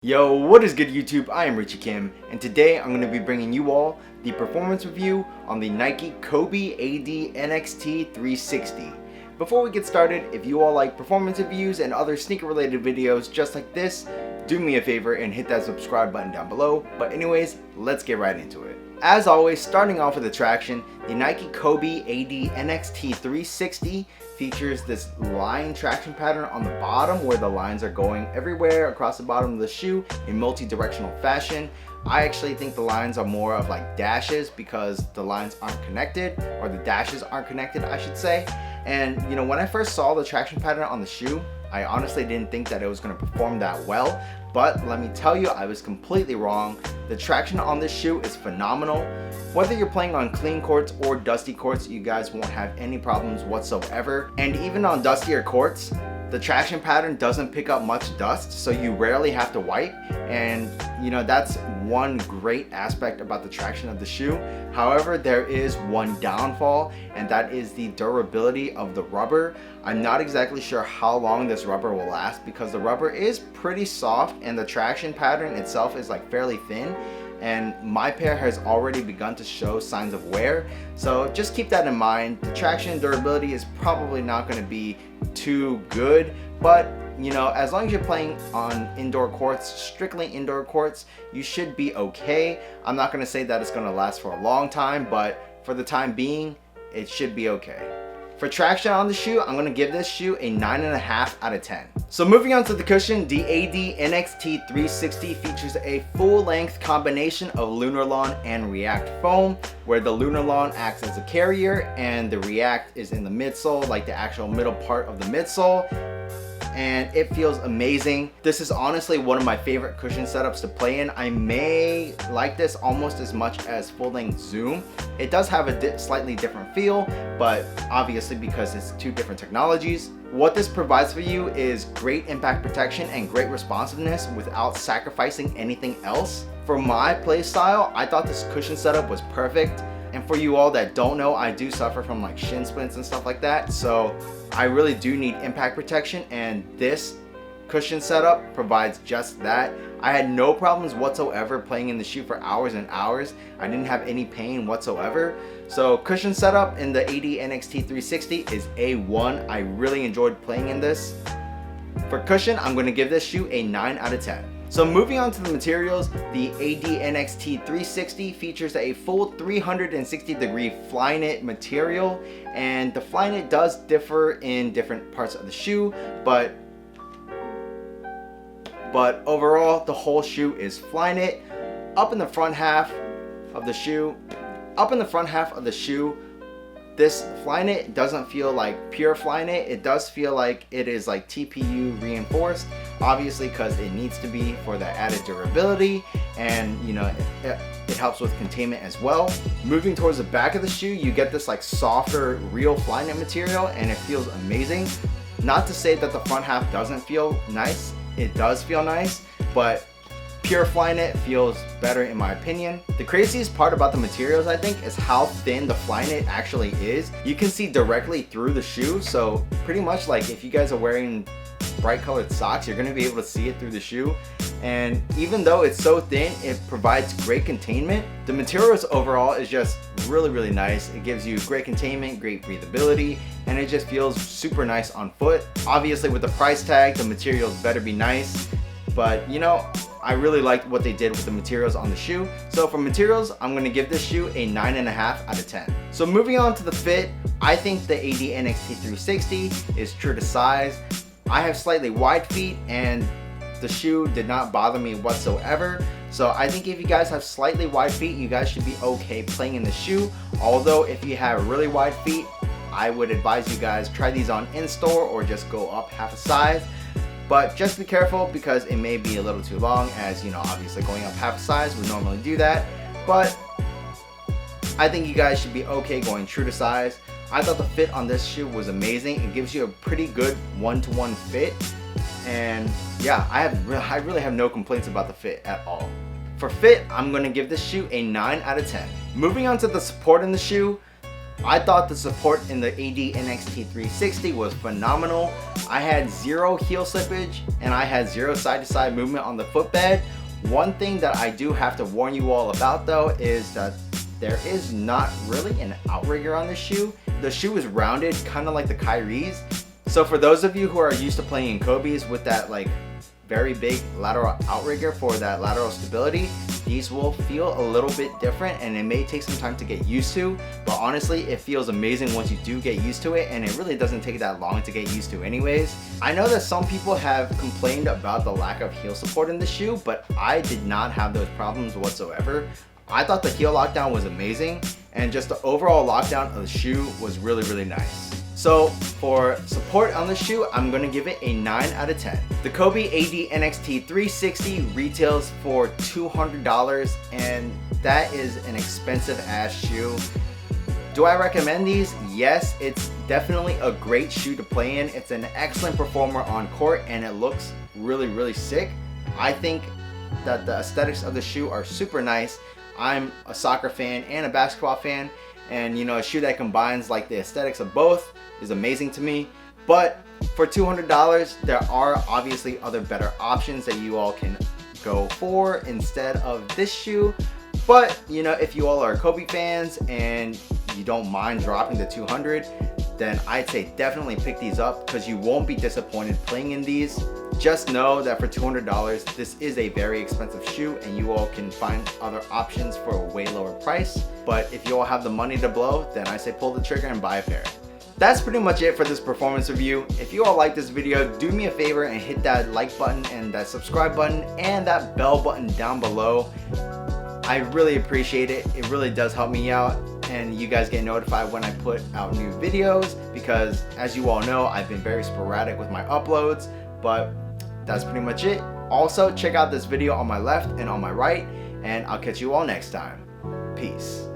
Yo, what is good YouTube? I am Richie Kim, and today I'm going to be bringing you all the performance review on the Nike Kobe AD NXT 360. Before we get started, if you all like performance reviews and other sneaker related videos just like this, do me a favor and hit that subscribe button down below. But anyways, let's get right into it. As always, starting off with the traction, the Nike Kobe AD NXT 360 features this line traction pattern on the bottom where the lines are going everywhere across the bottom of the shoe in multi-directional fashion. I actually think the lines are more of like dashes because the lines aren't connected, or the dashes aren't connected I should say. And you know, when I first saw the traction pattern on the shoe, I honestly didn't think that it was going to perform that well, but let me tell you, I was completely wrong. The traction on this shoe is phenomenal. Whether you're playing on clean courts or dusty courts, you guys won't have any problems whatsoever. And even on dustier courts, the traction pattern doesn't pick up much dust, so you rarely have to wipe. And you know, that's one great aspect about the traction of the shoe. However, there is one downfall, and that is the durability of the rubber. I'm not exactly sure how long this rubber will last because the rubber is pretty soft and the traction pattern itself is like fairly thin, and my pair has already begun to show signs of wear. So just keep that in mind. The traction and durability is probably not going to be too good, but you know, as long as you're playing on indoor courts, strictly indoor courts, you should be okay. I'm not going to say that it's going to last for a long time, but for the time being, it should be okay. For traction on the shoe, I'm going to give this shoe a 9.5 out of 10. So moving on to the cushion, the AD NXT 360 features a full-length combination of Lunarlon and React foam, where the Lunarlon acts as a carrier and the React is in the midsole, like the actual middle part of the midsole. And it feels amazing. This is honestly one of my favorite cushion setups to play in. I may like this almost as much as full-length Zoom. It does have a slightly different feel, but obviously because it's two different technologies. What this provides for you is great impact protection and great responsiveness without sacrificing anything else. For my play style, I thought this cushion setup was perfect. And for you all that don't know, I do suffer from like shin splints and stuff like that, so I really do need impact protection, and this cushion setup provides just that. I had no problems whatsoever playing in the shoe for hours and hours. I didn't have any pain whatsoever. So cushion setup in the AD NXT 360 is A1. I really enjoyed playing in this. For cushion, I'm going to give this shoe a 9 out of 10. So moving on to the materials, the AD NXT 360 features a full 360 degree Flyknit material, and the Flyknit does differ in different parts of the shoe, but overall the whole shoe is Flyknit. Up in the front half of the shoe, this Flyknit doesn't feel like pure Flyknit. It does feel like it is like TPU reinforced, obviously because it needs to be for the added durability, and you know, it helps with containment as well. Moving towards the back of the shoe, you get this like softer real Flyknit material, and it feels amazing. Not to say that the front half doesn't feel nice, it does feel nice, but pure Flyknit feels better in my opinion. The craziest part about the materials, I think, is how thin the Flyknit actually is. You can see directly through the shoe, so pretty much like if you guys are wearing bright colored socks, you're going to be able to see it through the shoe. And even though it's so thin, it provides great containment. The materials overall is just really nice. It gives you great containment, great breathability, and it just feels super nice on foot. Obviously with the price tag, the materials better be nice, but you know, I really liked what they did with the materials on the shoe. So for materials, I'm going to give this shoe a 9.5 out of 10. So moving on to the fit, I think the AD NXT 360 is true to size. I have slightly wide feet and the shoe did not bother me whatsoever. So I think if you guys have slightly wide feet, you guys should be okay playing in the shoe. Although if you have really wide feet, I would advise you guys try these on in store or just go up half a size. But just be careful because it may be a little too long, as you know, obviously going up half a size would normally do that. But I think you guys should be okay going true to size. I thought the fit on this shoe was amazing. It gives you a pretty good one-to-one fit. And yeah, I really have no complaints about the fit at all. For fit, I'm going to give this shoe a 9 out of 10. Moving on to the support in the shoe, I thought the support in the AD NXT 360 was phenomenal. I had zero heel slippage and I had zero side to side movement on the footbed. One thing that I do have to warn you all about though is that there is not really an outrigger on this shoe. The shoe is rounded, kind of like the Kyrie's. So for those of you who are used to playing in Kobe's with that like very big lateral outrigger for that lateral stability, these will feel a little bit different and it may take some time to get used to, but honestly it feels amazing once you do get used to it, and it really doesn't take that long to get used to anyways. I know that some people have complained about the lack of heel support in the shoe, but I did not have those problems whatsoever. I thought the heel lockdown was amazing, and just the overall lockdown of the shoe was really nice. So for support on the shoe, I'm gonna give it a 9 out of 10. The Kobe AD NXT 360 retails for $200, and that is an expensive ass shoe. Do I recommend these? Yes, it's definitely a great shoe to play in. It's an excellent performer on court and it looks really sick. I think that the aesthetics of the shoe are super nice. I'm a soccer fan and a basketball fan, and you know, a shoe that combines like the aesthetics of both is amazing to me. But for $200, there are obviously other better options that you all can go for instead of this shoe. But you know, if you all are Kobe fans and you don't mind dropping the $200, then I'd say definitely pick these up because you won't be disappointed playing in these. Just know that for $200, this is a very expensive shoe and you all can find other options for a way lower price. But if you all have the money to blow, then I say pull the trigger and buy a pair. That's pretty much it for this performance review. If you all like this video, do me a favor and hit that like button and that subscribe button and that bell button down below. I really appreciate it. It really does help me out, and you guys get notified when I put out new videos because, as you all know, I've been very sporadic with my uploads, but that's pretty much it. Also, check out this video on my left and on my right, and I'll catch you all next time. Peace.